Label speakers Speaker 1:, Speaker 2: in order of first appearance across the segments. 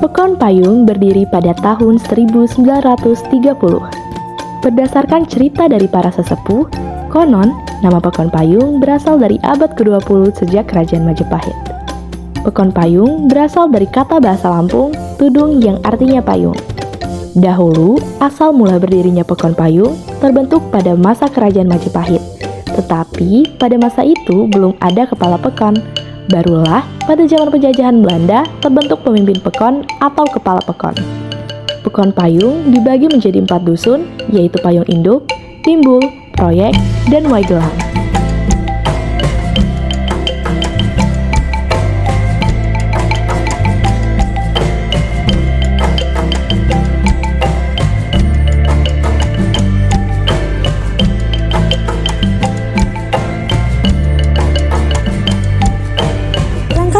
Speaker 1: Pekon Payung berdiri pada tahun 1930. Berdasarkan cerita dari para sesepuh, konon nama Pekon Payung berasal dari abad ke-20 sejak Kerajaan Majapahit. Pekon Payung berasal dari kata bahasa Lampung, tudung yang artinya payung. Dahulu, asal mula berdirinya Pekon Payung terbentuk pada masa Kerajaan Majapahit. Tetapi, pada masa itu belum ada kepala pekon. Barulah pada zaman penjajahan Belanda terbentuk pemimpin pekon atau kepala pekon. Pekon Payung dibagi menjadi 4 dusun, yaitu Payung Induk, Timbul, Proyek, dan Waigelang.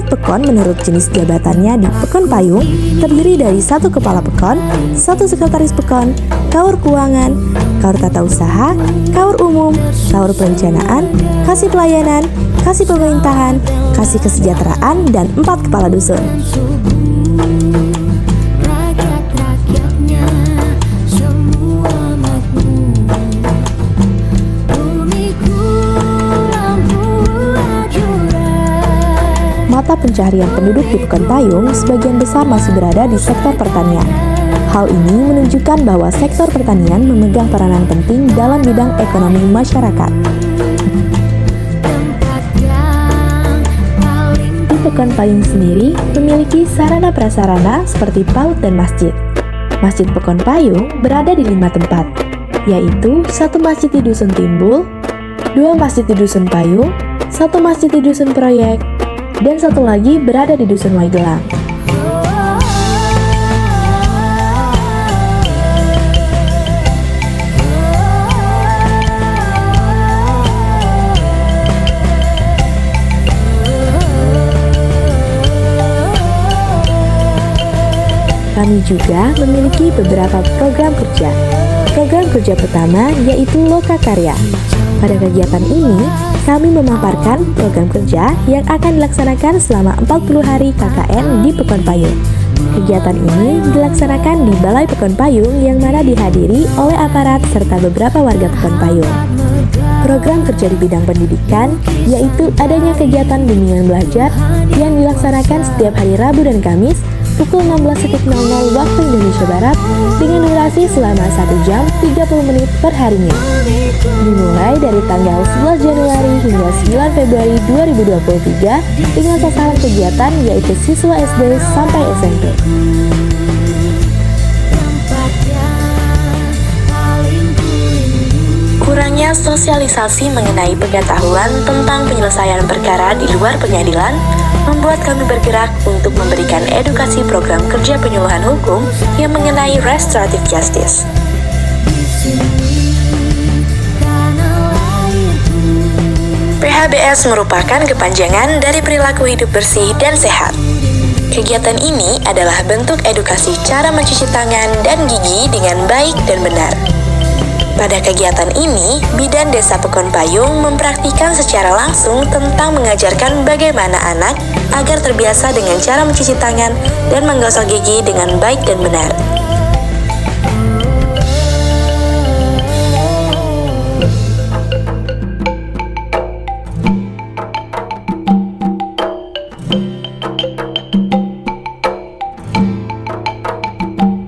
Speaker 1: Pekon menurut jenis jabatannya di Pekon Payung terdiri dari 1 kepala pekon, 1 sekretaris pekon, kaur keuangan, kaur tata usaha, kaur umum, kaur perencanaan, kasih pelayanan, kasih pemerintahan, kasih kesejahteraan, dan 4 kepala dusun. Mata pencaharian penduduk di Pekon Payung sebagian besar masih berada di sektor pertanian. Hal ini menunjukkan bahwa sektor pertanian memegang peranan penting dalam bidang ekonomi masyarakat. Di Pekon Payung sendiri memiliki sarana prasarana seperti PAUD dan masjid. Masjid Pekon Payung berada di 5 tempat, yaitu 1 masjid di Dusun Timbul, 2 masjid di Dusun Payung, 1 masjid di Dusun Proyek, dan 1 lagi berada di Dusun Waigelang. Kami juga memiliki beberapa program kerja. Program kerja pertama yaitu Loka Karya. Pada kegiatan ini, kami memaparkan program kerja yang akan dilaksanakan selama 40 hari KKN di Pekon Payung. Kegiatan ini dilaksanakan di Balai Pekon Payung yang mana dihadiri oleh aparat serta beberapa warga Pekon Payung. Program kerja di bidang pendidikan yaitu adanya kegiatan bimbingan belajar yang dilaksanakan setiap hari Rabu dan Kamis pukul 16.00 waktu Indonesia Barat dengan durasi selama 1 jam 30 menit per harinya. Dimulai dari tanggal 11 Januari hingga 9 Februari 2023 dengan sasaran kegiatan yaitu siswa SD sampai SMP. Kurangnya sosialisasi mengenai pengetahuan tentang penyelesaian perkara di luar pengadilan membuat kami bergerak untuk memberikan edukasi program kerja penyuluhan hukum yang mengenai restorative justice. PHBS merupakan kepanjangan dari perilaku hidup bersih dan sehat. Kegiatan ini adalah bentuk edukasi cara mencuci tangan dan gigi dengan baik dan benar. Pada kegiatan ini, Bidan Desa Pekon Payung mempraktikkan secara langsung tentang mengajarkan bagaimana anak agar terbiasa dengan cara mencuci tangan dan menggosok gigi dengan baik dan benar.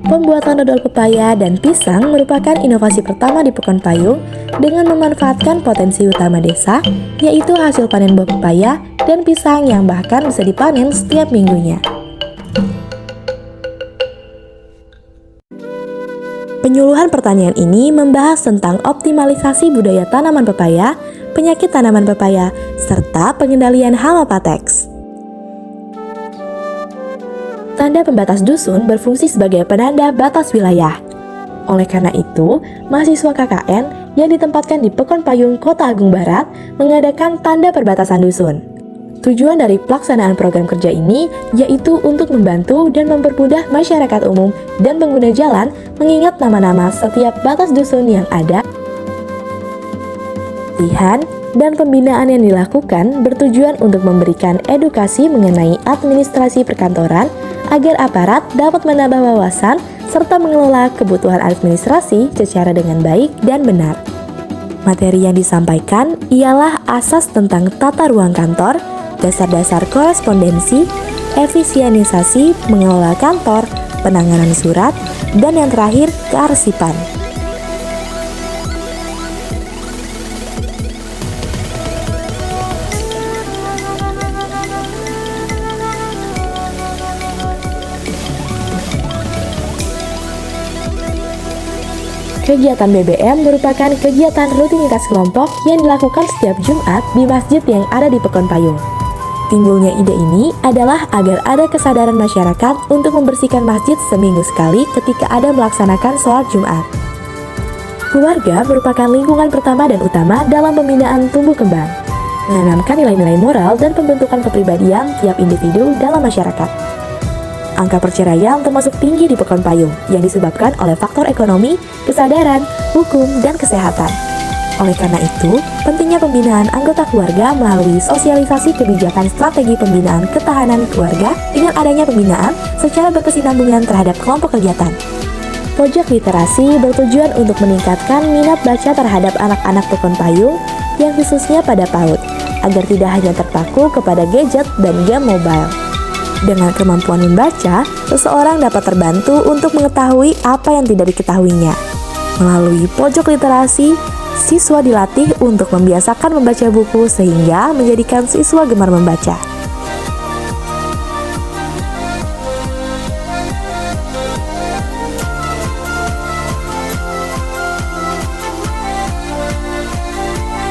Speaker 1: Pembuatan dodol pepaya dan pisang merupakan inovasi pertama di Pekon Payung dengan memanfaatkan potensi utama desa, yaitu hasil panen buah pepaya dan pisang yang bahkan bisa dipanen setiap minggunya. Penyuluhan pertanian ini membahas tentang optimalisasi budaya tanaman pepaya, penyakit tanaman pepaya, serta pengendalian hama pateks. Tanda pembatas dusun berfungsi sebagai penanda batas wilayah. Oleh karena itu, mahasiswa KKN yang ditempatkan di Pekon Payung, Kota Agung Barat mengadakan tanda perbatasan dusun. Tujuan dari pelaksanaan program kerja ini yaitu untuk membantu dan mempermudah masyarakat umum dan pengguna jalan mengingat nama-nama setiap batas dusun yang ada, Pelatihan dan pembinaan yang dilakukan bertujuan untuk memberikan edukasi mengenai administrasi perkantoran agar aparat dapat menambah wawasan serta mengelola kebutuhan administrasi secara dengan baik dan benar. Materi yang disampaikan ialah asas tentang tata ruang kantor, dasar-dasar korespondensi, efisienisasi mengelola kantor, penanganan surat, dan yang terakhir kearsipan. Kegiatan BBM merupakan kegiatan rutinitas kelompok yang dilakukan setiap Jumat di masjid yang ada di Pekon Payung. Timbulnya ide ini adalah agar ada kesadaran masyarakat untuk membersihkan masjid seminggu sekali ketika ada melaksanakan sholat Jumat. Keluarga merupakan lingkungan pertama dan utama dalam pembinaan tumbuh kembang, menanamkan nilai-nilai moral dan pembentukan kepribadian tiap individu dalam masyarakat. Angka perceraian termasuk tinggi di Pekon Payung yang disebabkan oleh faktor ekonomi, kesadaran, hukum, dan kesehatan. Oleh karena itu, pentingnya pembinaan anggota keluarga melalui sosialisasi kebijakan strategi pembinaan ketahanan keluarga dengan adanya pembinaan secara berkesinambungan terhadap kelompok kegiatan. Pojok literasi bertujuan untuk meningkatkan minat baca terhadap anak-anak Pekon Payung yang khususnya pada PAUD, agar tidak hanya terpaku kepada gadget dan game mobile. Dengan kemampuan membaca, seseorang dapat terbantu untuk mengetahui apa yang tidak diketahuinya. Melalui pojok literasi, siswa dilatih untuk membiasakan membaca buku sehingga menjadikan siswa gemar membaca.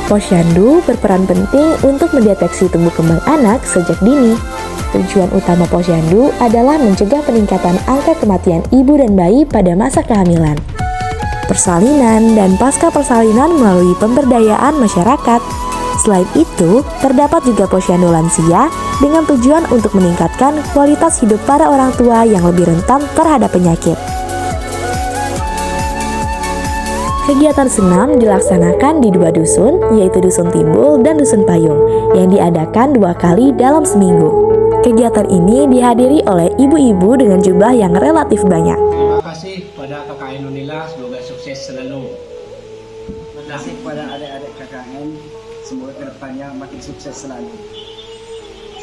Speaker 1: Posyandu berperan penting untuk mendeteksi tumbuh kembang anak sejak dini. Tujuan utama Posyandu adalah mencegah peningkatan angka kematian ibu dan bayi pada masa kehamilan, persalinan, dan pasca persalinan melalui pemberdayaan masyarakat. Selain itu, terdapat juga Posyandu lansia dengan tujuan untuk meningkatkan kualitas hidup para orang tua yang lebih rentan terhadap penyakit. Kegiatan senam dilaksanakan di 2 dusun, yaitu Dusun Timbul dan Dusun Payung, yang diadakan 2 kali dalam seminggu. Kegiatan ini dihadiri oleh ibu-ibu dengan jumlah yang relatif banyak.
Speaker 2: Terima kasih kepada KKN Unila, semoga sukses selalu.
Speaker 3: Terima kasih kepada adik-adik KKN, semoga kedepannya makin sukses selalu.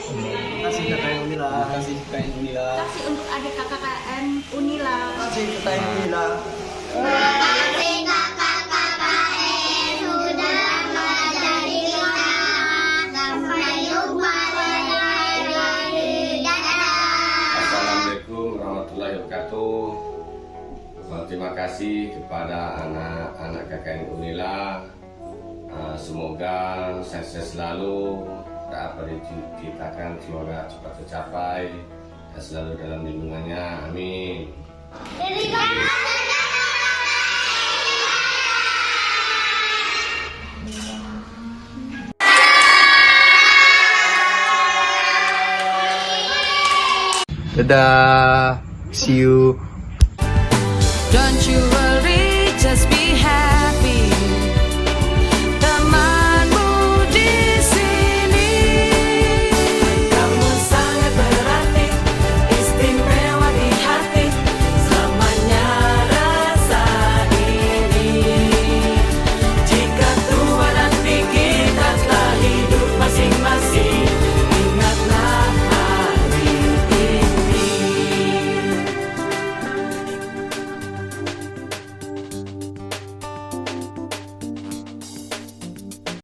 Speaker 3: Terima kasih KKN Unila.
Speaker 2: Terima kasih KKN Unila.
Speaker 4: Terima kasih untuk adik kakak KKN Unila.
Speaker 3: Terima kasih KKN Unila.
Speaker 5: Assalamualaikum warahmatullahi wabarakatuh. Terima kasih kepada anak-anak KKN Unila. Semoga sukses selalu. Apa diciptakan semoga cepat tercapai dan selalu dalam lindungannya. Amin.
Speaker 6: Dadah, see you.